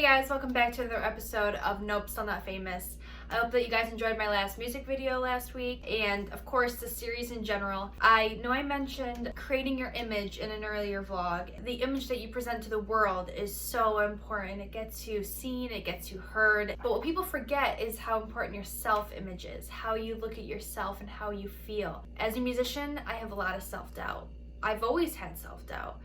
guys, welcome back to another episode of Nope, Still Not Famous. I hope that you guys enjoyed my last music video last week and of course the series in general. I know I mentioned creating your image in an earlier vlog. The image that you present to the world is so important. It gets you seen, it gets you heard. But what people forget is how important your self-image is, how you look at yourself and how you feel. As a musician, I have a lot of self-doubt. I've always had self-doubt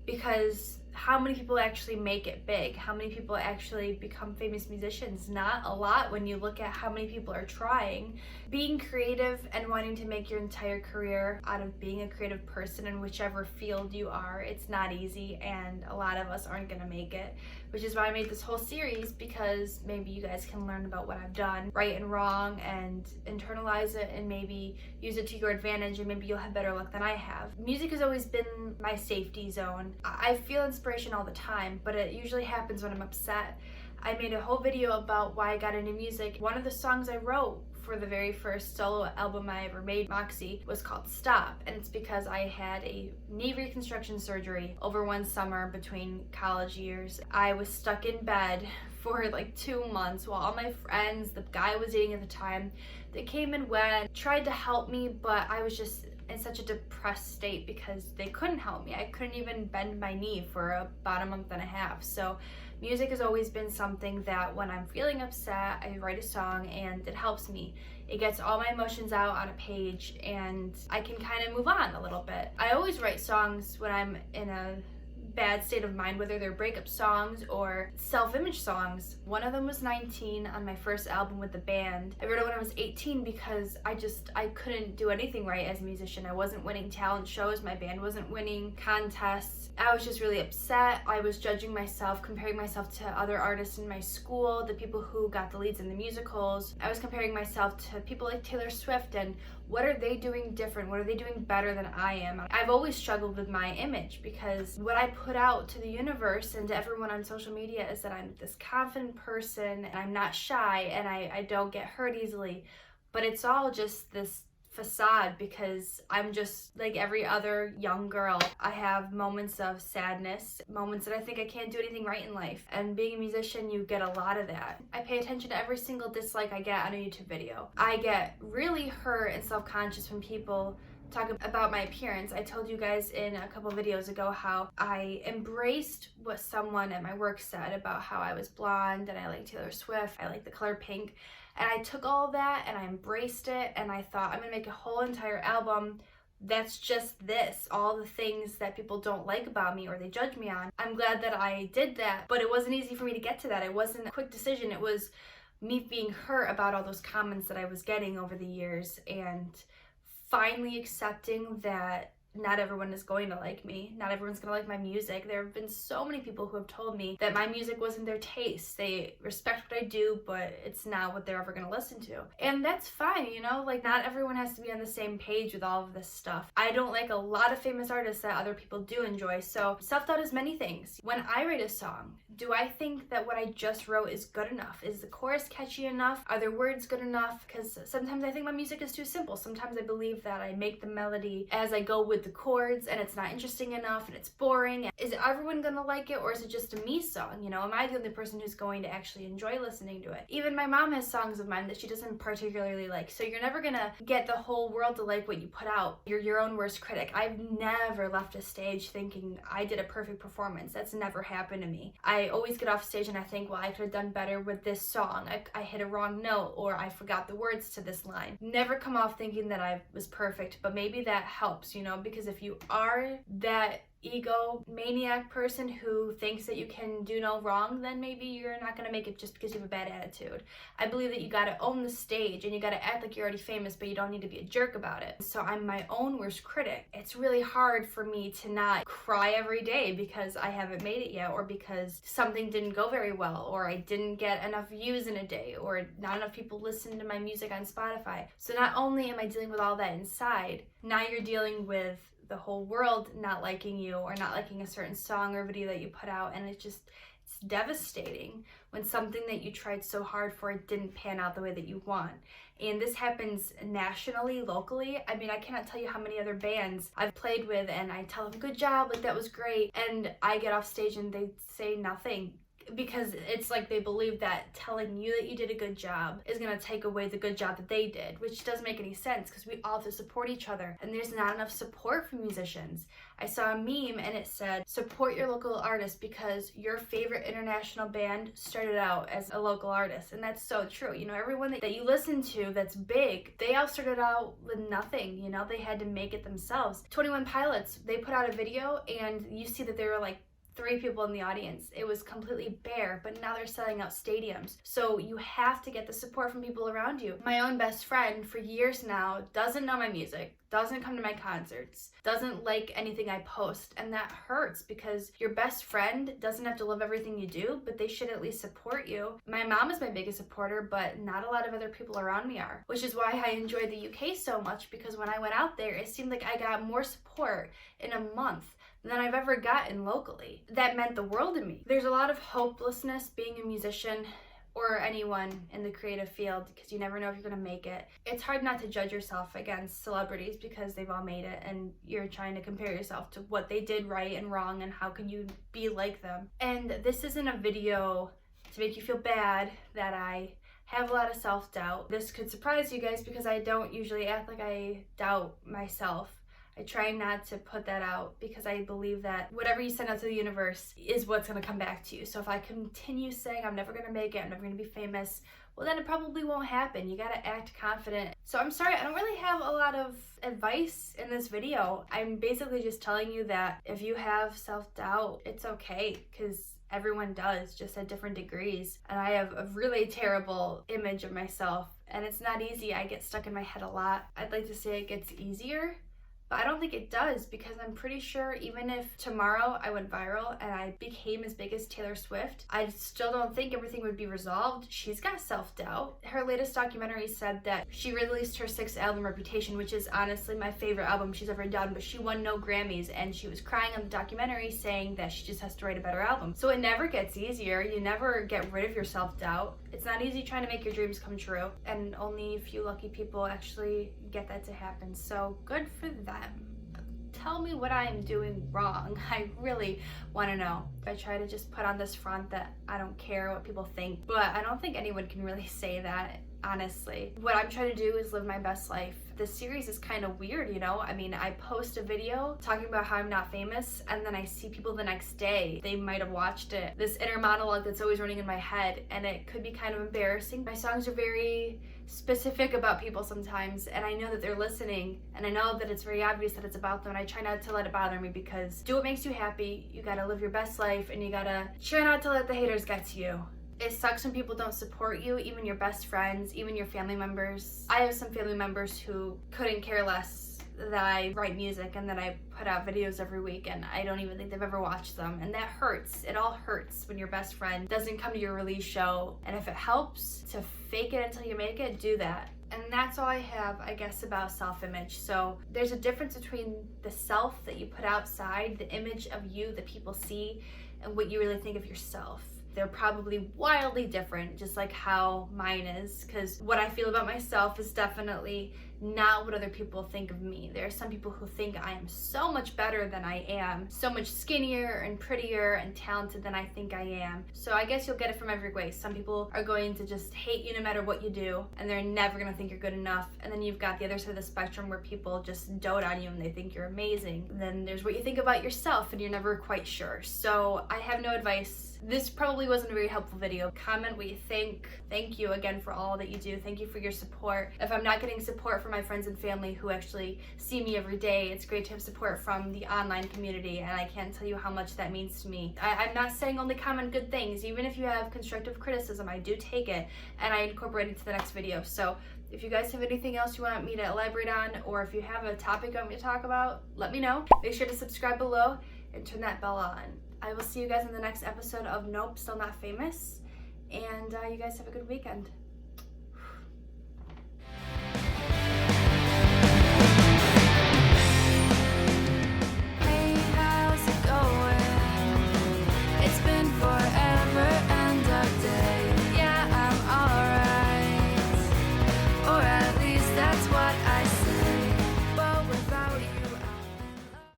because how many people actually make it big? How many people actually become famous musicians? Not a lot when you look at how many people are trying. Being creative and wanting to make your entire career out of being a creative person in whichever field you are, it's not easy, and a lot of us aren't gonna make it, which is why I made this whole series, because maybe you guys can learn about what I've done, right and wrong, and internalize it and maybe use it to your advantage, and maybe you'll have better luck than I have. Music has always been my safety zone. I feel inspiration all the time, but it usually happens when I'm upset. I made a whole video about why I got into music. One of the songs I wrote for the very first solo album I ever made, Moxie, was called Stop, and it's because I had a knee reconstruction surgery over one summer between college years. I was stuck in bed for like 2 months while all my friends, the guy I was dating at the time, they came and went, tried to help me, but I was just in such a depressed state because they couldn't help me. I couldn't even bend my knee for about a month and a half. So music has always been something that when I'm feeling upset, I write a song and it helps me. It gets all my emotions out on a page and I can kind of move on a little bit. I always write songs when I'm in a bad state of mind, whether they're breakup songs or self-image songs. One of them was 19 on my first album with the band. I wrote it when I was 18 because I couldn't do anything right as a musician. I wasn't winning talent shows, my band wasn't winning contests. I was just really upset. I was judging myself, comparing myself to other artists in my school, the people who got the leads in the musicals. I was comparing myself to people like Taylor Swift and what are they doing different? What are they doing better than I am? I've always struggled with my image because what I put out to the universe and to everyone on social media is that I'm this confident person and I'm not shy and I don't get hurt easily. But it's all just this facade because I'm just like every other young girl. I have moments of sadness, moments that I think I can't do anything right in life. And being a musician, you get a lot of that. I pay attention to every single dislike I get on a YouTube video. I get really hurt and self-conscious when people talk about my appearance. I told you guys in a couple videos ago how I embraced what someone at my work said about how I was blonde and I like Taylor Swift, I like the color pink. And I took all of that and I embraced it and I thought I'm gonna make a whole entire album that's just this, all the things that people don't like about me or they judge me on. I'm glad that I did that, but it wasn't easy for me to get to that. It wasn't a quick decision. It was me being hurt about all those comments that I was getting over the years and finally accepting that not everyone is going to like me. Not everyone's gonna like my music. There have been so many people who have told me that my music wasn't their taste. They respect what I do, but it's not what they're ever gonna listen to. And that's fine, you know? Like, not everyone has to be on the same page with all of this stuff. I don't like a lot of famous artists that other people do enjoy, so self-doubt is many things. When I write a song, do I think that what I just wrote is good enough? Is the chorus catchy enough? Are the words good enough? Because sometimes I think my music is too simple. Sometimes I believe that I make the melody as I go with the chords and it's not interesting enough and it's boring. Is everyone gonna like it, or is it just a me song? You know, am I the only person who's going to actually enjoy listening to it? Even my mom has songs of mine that she doesn't particularly like, so you're never gonna get the whole world to like what you put out. You're your own worst critic. I've never left a stage thinking I did a perfect performance. That's never happened to me. I always get off stage and I think, well, I could have done better with this song. I hit a wrong note, or I forgot the words to this line. Never come off thinking that I was perfect, but maybe that helps, you know, because if you are that egomaniac person who thinks that you can do no wrong, then maybe you're not gonna make it just because you have a bad attitude. I believe that you gotta own the stage and you gotta act like you're already famous, but you don't need to be a jerk about it. So I'm my own worst critic. It's really hard for me to not cry every day because I haven't made it yet, or because something didn't go very well, or I didn't get enough views in a day, or not enough people listen to my music on Spotify. So not only am I dealing with all that inside, now you're dealing with the whole world not liking you or not liking a certain song or video that you put out, and it's devastating when something that you tried so hard for didn't pan out the way that you want. And this happens nationally, locally. I mean, I cannot tell you how many other bands I've played with and I tell them, good job, like that was great, and I get off stage and they say nothing because it's like they believe that telling you that you did a good job is gonna take away the good job that they did, which doesn't make any sense because we all have to support each other, and there's not enough support for musicians. I saw a meme and it said, support your local artist because your favorite international band started out as a local artist. And that's so true. You know, everyone that you listen to that's big, they all started out with nothing. You know, they had to make it themselves. 21 Pilots, they put out a video and you see that there were like 3 people in the audience. It was completely bare, but now they're selling out stadiums. So you have to get the support from people around you. My own best friend for years now doesn't know my music, doesn't come to my concerts, doesn't like anything I post, and that hurts because your best friend doesn't have to love everything you do, but they should at least support you. My mom is my biggest supporter, but not a lot of other people around me are, which is why I enjoyed the UK so much, because when I went out there, it seemed like I got more support in a month than I've ever gotten locally. That meant the world to me. There's a lot of hopelessness being a musician or anyone in the creative field because you never know if you're gonna make it. It's hard not to judge yourself against celebrities because they've all made it and you're trying to compare yourself to what they did right and wrong and how can you be like them. And this isn't a video to make you feel bad that I have a lot of self-doubt. This could surprise you guys because I don't usually act like I doubt myself. I try not to put that out because I believe that whatever you send out to the universe is what's going to come back to you. So if I continue saying I'm never going to make it, I'm never going to be famous, well then it probably won't happen. You got to act confident. So I'm sorry, I don't really have a lot of advice in this video. I'm basically just telling you that if you have self-doubt, it's okay because everyone does, just at different degrees. And I have a really terrible image of myself and it's not easy. I get stuck in my head a lot. I'd like to say it gets easier, but I don't think it does because I'm pretty sure even if tomorrow I went viral and I became as big as Taylor Swift, I still don't think everything would be resolved. She's got self-doubt. Her latest documentary said that she released her 6th album, Reputation, which is honestly my favorite album she's ever done, but she won no Grammys and she was crying on the documentary saying that she just has to write a better album. So it never gets easier. You never get rid of your self-doubt. It's not easy trying to make your dreams come true, and only a few lucky people actually get that to happen. So good for them. Tell me what I am doing wrong. I really want to know. I try to just put on this front that I don't care what people think, but I don't think anyone can really say that, honestly. What I'm trying to do is live my best life. This series is kind of weird, you know? I mean, I post a video talking about how I'm not famous, and then I see people the next day. They might have watched it. This inner monologue that's always running in my head, and it could be kind of embarrassing. My songs are very specific about people sometimes, and I know that they're listening, and I know that it's very obvious that it's about them, and I try not to let it bother me because do what makes you happy. You gotta live your best life, and you gotta try not to let the haters get to you. It sucks when people don't support you, even your best friends, even your family members. I have some family members who couldn't care less that I write music and that I put out videos every week, and I don't even think they've ever watched them, and that hurts. It all hurts when your best friend doesn't come to your release show, and if it helps to fake it until you make it, do that. And that's all I have, I guess, about self-image. So there's a difference between the self that you put outside, the image of you that people see, and what you really think of yourself. They're probably wildly different, just like how mine is, because what I feel about myself is definitely not what other people think of me. There are some people who think I am so much better than I am, so much skinnier and prettier and talented than I think I am. So I guess you'll get it from every way. Some people are going to just hate you no matter what you do, and they're never gonna think you're good enough. And then you've got the other side of the spectrum where people just dote on you and they think you're amazing. And then there's what you think about yourself and you're never quite sure. So I have no advice. This probably wasn't a very helpful video. Comment what you think. Thank you again for all that you do. Thank you for your support. If I'm not getting support from my friends and family who actually see me every day, it's great to have support from the online community, and I can't tell you how much that means to me. I'm not saying only comment good things. Even if you have constructive criticism, I do take it and I incorporate it to the next video. So if you guys have anything else you want me to elaborate on, or if you have a topic you want me to talk about, let me know. Make sure to subscribe below and turn that bell on. I will see you guys in the next episode of Nope, Still Not Famous, and you guys have a good weekend.